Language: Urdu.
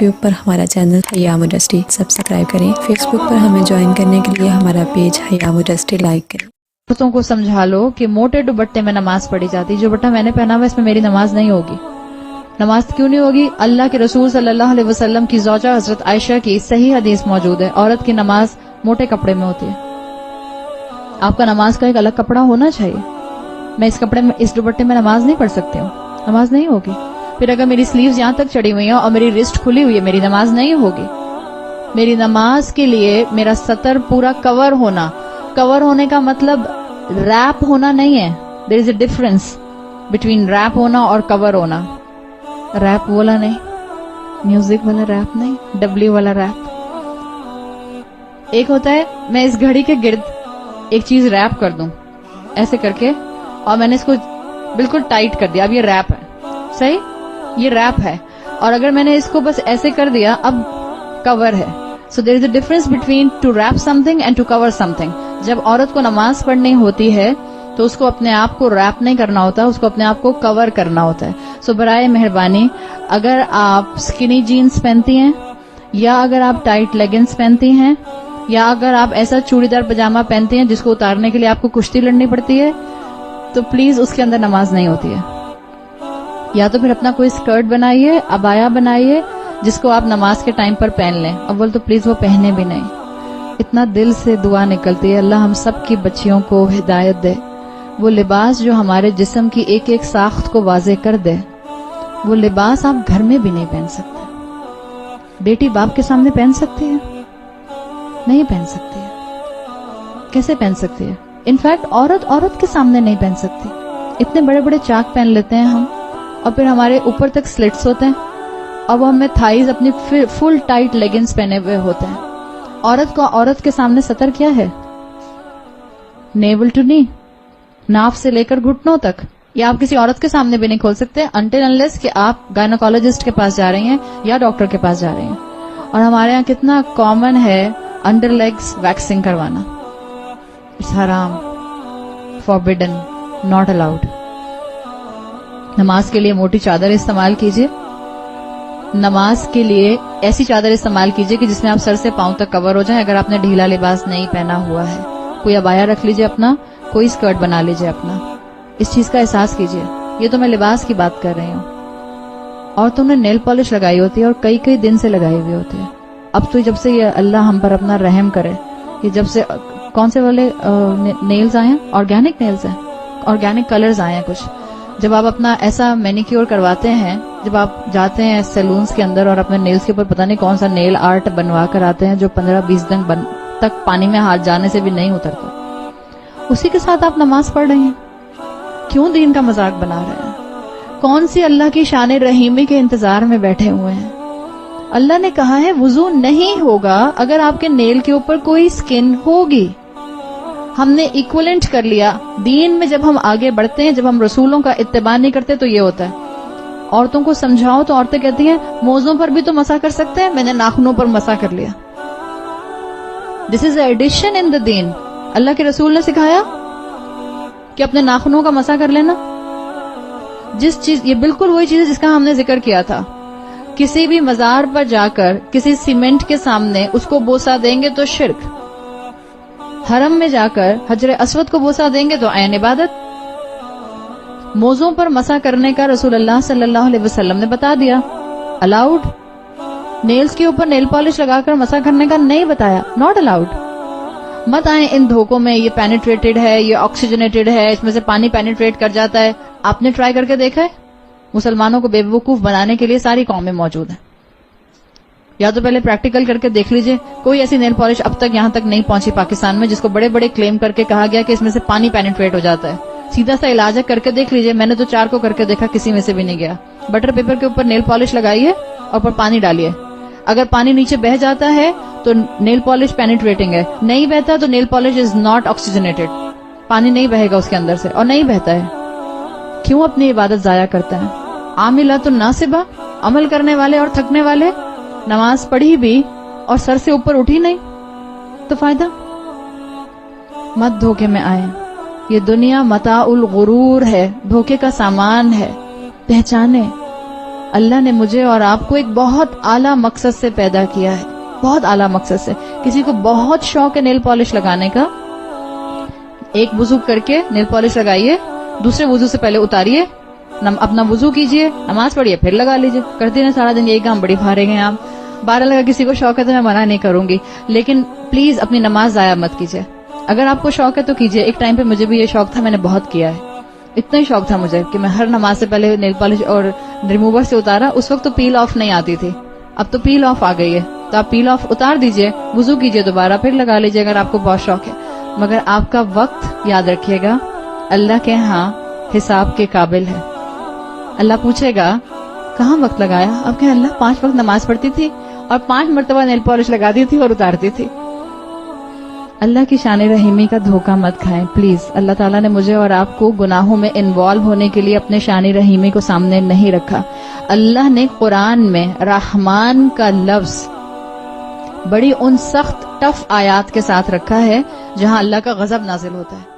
یوٹیوب پر ہمارا چینل حیا مڈسٹی سبسکرائب کریں، فیس بک پر ہمیں جوائن کرنے کے لیے ہمارا پیج حیا مڈسٹی لائک کریں۔ عورتوں کو سمجھا لو کہ موٹے دوپٹے میں نماز پڑھی جاتی، جو دوپٹہ میں نے پہنا ہوا اس میں میری نماز نہیں ہوگی۔ نماز کیوں نہیں ہوگی؟ اللہ کے رسول صلی اللہ علیہ وسلم کی زوجہ حضرت عائشہ کی صحیح حدیث موجود ہے، عورت کی نماز موٹے کپڑے میں ہوتی ہے۔ آپ کا نماز کا ایک الگ کپڑا ہونا چاہیے۔ میں اس کپڑے میں، اس دوپٹے میں نماز نہیں پڑھ سکتی ہوں، نماز نہیں ہوگی۔ پھر اگر میری سلیوز یہاں تک چڑھی ہوئی ہیں اور میری رسٹ کھلی ہوئی ہے، میری نماز نہیں ہوگی۔ میری نماز کے لیے میرا سطر پورا کور ہونا، کور ہونے کا مطلب ریپ ہونا نہیں ہے۔ دیر is a difference between rape ہونا اور کور ہونا۔ ریپ والا نہیں، میوزک والا ریپ نہیں، ڈبلیو والا ریپ۔ ایک ہوتا ہے میں اس گھڑی کے گرد ایک چیز ریپ کر دوں ایسے کر کے، اور میں نے اس کو بالکل ٹائٹ کر دیا، اب یہ ریپ ہے، صحیح، یہ ریپ ہے۔ اور اگر میں نے اس کو بس ایسے کر دیا، اب کور ہے۔ So there is a difference between to wrap something and to cover something. جب عورت کو نماز پڑھنی ہوتی ہے تو اس کو اپنے آپ کو ریپ نہیں کرنا ہوتا، اس کو اپنے آپ کو کور کرنا ہوتا ہے۔ سو برائے مہربانی، اگر آپ سکنی جینز پہنتی ہیں، یا اگر آپ ٹائٹ لیگنز پہنتی ہیں، یا اگر آپ ایسا چوڑی دار پجامہ پہنتی ہیں جس کو اتارنے کے لیے آپ کو کشتی لڑنی پڑتی ہے، تو پلیز اس کے اندر نماز نہیں ہوتی ہے۔ یا تو پھر اپنا کوئی اسکرٹ بنائیے، عبایا بنائیے جس کو آپ نماز کے ٹائم پر پہن لیں۔ اول تو پلیز وہ پہنے بھی نہیں۔ اتنا دل سے دعا نکلتی ہے، اللہ ہم سب کی بچیوں کو ہدایت دے، وہ لباس جو ہمارے جسم کی ایک ایک ساخت کو واضح کر دے۔ وہ لباس آپ گھر میں بھی نہیں پہن سکتے۔ بیٹی باپ کے سامنے پہن سکتی ہے؟ نہیں پہن سکتی ہے۔ کیسے پہن سکتی ہے؟ انفیکٹ عورت کے سامنے نہیں پہن سکتی۔ اتنے بڑے بڑے چاک پہن لیتے ہیں ہم، اور پھر ہمارے اوپر تک سلٹس ہوتے ہیں، اور وہ ہمیں تھائز اپنی فل ٹائٹ لیگنز پہنے ہوئے ہوتے ہیں۔ عورت کے سامنے سطر کیا ہے؟ نیول ٹو نی، ناف سے لے کر گھٹنوں تک۔ یہ آپ کسی عورت کے سامنے بھی نہیں کھول سکتے انٹل انلیس کہ آپ گائنوکالوجسٹ کے پاس جا رہی ہیں یا ڈاکٹر کے پاس جا رہی ہیں۔ اور ہمارے ہاں کتنا کامن ہے انڈر لیگز ویکسنگ کروانا۔ اٹس حرام، فوربڈن، ناٹ الاؤڈ۔ نماز کے لیے موٹی چادر استعمال کیجیے، نماز کے لیے ایسی چادر استعمال کیجیے کہ جس میں آپ سر سے پاؤں تک کور ہو جائیں۔ اگر آپ نے ڈھیلا لباس نہیں پہنا ہوا ہے، کوئی عبایا رکھ لیجیے اپنا، کوئی اسکرٹ بنا لیجیے اپنا۔ اس چیز کا احساس کیجیے۔ یہ تو میں لباس کی بات کر رہی ہوں۔ عورتوں نے نیل پالش لگائی ہوتی ہے اور کئی کئی دن سے لگائی ہوئی ہوتی ہے۔ اب تو جب سے یہ اللہ ہم پر اپنا رحم کرے، یہ جب سے کون سے والے نیلز آئے ہیں، آرگینک نیلز ہیں، آرگینک کلرز آئے ہیں کچھ۔ جب آپ اپنا ایسا مینیکیور کرواتے ہیں، جب آپ جاتے ہیں سیلونز کے اندر اور اپنے نیلز کے اوپر پتہ نہیں کون سا نیل آرٹ بنوا کر آتے ہیں جو 15-20 دن تک پانی میں ہاتھ جانے سے بھی نہیں اترتا، اسی کے ساتھ آپ نماز پڑھ رہے ہیں۔ کیوں دین کا مذاق بنا رہے ہیں؟ کون سی اللہ کی شان رحیمی کے انتظار میں بیٹھے ہوئے ہیں؟ اللہ نے کہا ہے وضو نہیں ہوگا اگر آپ کے نیل کے اوپر کوئی سکن ہوگی۔ ہم نے ایکولنٹ کر لیا۔ دین میں جب ہم آگے بڑھتے ہیں، جب ہم رسولوں کا اتباع نہیں کرتے تو یہ ہوتا ہے۔ عورتوں کو سمجھاؤ تو عورتیں کہتی ہیں موزوں پر بھی تو مسح کر سکتے ہیں، میں نے ناخنوں پر مسح کر لیا۔ دس از اے ایڈیشن ان دا دین۔ اللہ کے رسول نے سکھایا کہ اپنے ناخنوں کا مسح کر لینا۔ جس چیز، یہ بالکل وہی چیز ہے جس کا ہم نے ذکر کیا تھا۔ کسی بھی مزار پر جا کر کسی سیمنٹ کے سامنے اس کو بوسہ دیں گے تو شرک، حرم میں جا کر حجر اسود کو بوسہ دیں گے تو عین عبادت۔ موزوں پر مسح کرنے کا رسول اللہ صلی اللہ علیہ وسلم نے بتا دیا، الاؤڈ۔ نیلز کے اوپر نیل پالش لگا کر مسح کرنے کا نہیں بتایا، ناٹ الاؤڈ۔ مت آئیں ان دھوکوں میں، یہ پینیٹریٹڈ ہے، یہ آکسیجنیٹڈ ہے، اس میں سے پانی پینیٹریٹ کر جاتا ہے۔ آپ نے ٹرائی کر کے دیکھا ہے؟ مسلمانوں کو بے وقوف بنانے کے لیے ساری قومیں موجود ہیں۔ یا تو پہلے پریکٹیکل کر کے دیکھ لیجئے، کوئی ایسی نیل پالش اب تک یہاں تک نہیں پہنچی پاکستان میں جس کو بڑے بڑے کلیم کر کے کہا گیا کہ اس میں سے پانی پینیٹریٹ ہو جاتا ہے۔ سیدھا سا علاج ہے، کر کے دیکھ لیجئے۔ میں نے تو 4 کو کر کے دیکھا، کسی میں سے بھی نہیں گیا۔ بٹر پیپر کے اوپر نیل پالش لگائیے اور اوپر پانی ڈالیے۔ اگر پانی نیچے بہ جاتا ہے تو نیل پالش پینیٹریٹنگ ہے، نہیں بہتا تو nail polish is not oxygenated, پانی نہیں بہے گا اس کے اندر سے، اور نہیں بہتا ہے۔ کیوں اپنی عبادت ضائع کرتا ہے؟ عاملات الناصبہ، عمل کرنے والے اور تھکنے والے، نماز پڑھی بھی اور سر سے اوپر اٹھی نہیں تو فائدہ؟ مت دھوکے میں آئے۔ یہ دنیا متاع الغرور ہے، دھوکے کا سامان ہے۔ پہچانے اللہ نے مجھے اور آپ کو ایک بہت اعلیٰ مقصد سے پیدا کیا ہے, بہت اعلیٰ مقصد سے. کسی کو بہت شوق ہے نیل پالش لگانے کا, ایک وضو کر کے نیل پالش لگائیے, دوسرے وضو سے پہلے اتاریے, اپنا وضو کیجئے, نماز پڑھیے, پھر لگا لیجئے. کرتے ہیں سارا دن یہی کام, بڑی فارغ ہیں آپ. 12 لگا کسی کو شوق ہے تو میں منع نہیں کروں گی, لیکن پلیز اپنی نماز ضائع مت کیجئے. اگر آپ کو شوق ہے تو کیجئے. ایک ٹائم پہ مجھے بھی یہ شوق تھا, میں نے بہت کیا ہے. اتنا ہی شوق تھا مجھے کہ میں ہر نماز سے پہلے نیل پالش اور ریموور سے اتارا. اس وقت تو پیل آف نہیں آتی تھی, اب تو پیل آف آ گئی ہے, تو آپ پیل آف اتار دیجئے, وضو کیجئے, دوبارہ پھر لگا لیجئے اگر آپ کو بہت شوق ہے. مگر آپ کا وقت یاد رکھیے گا اللہ کے ہاں حساب کے قابل ہے. اللہ پوچھے گا کہاں وقت لگایا؟ آپ کہیں اللہ 5 وقت نماز پڑھتی تھی اور 5 مرتبہ نیل پالش لگاتی تھی اور اتارتی تھی. اللہ کی شان رحیمی کا دھوکہ مت کھائیں پلیز. اللہ تعالیٰ نے مجھے اور آپ کو گناہوں میں انوالو ہونے کے لیے اپنے شان رحیمی کو سامنے نہیں رکھا. اللہ نے قرآن میں رحمان کا لفظ بڑی ان سخت ٹف آیات کے ساتھ رکھا ہے جہاں اللہ کا غضب نازل ہوتا ہے.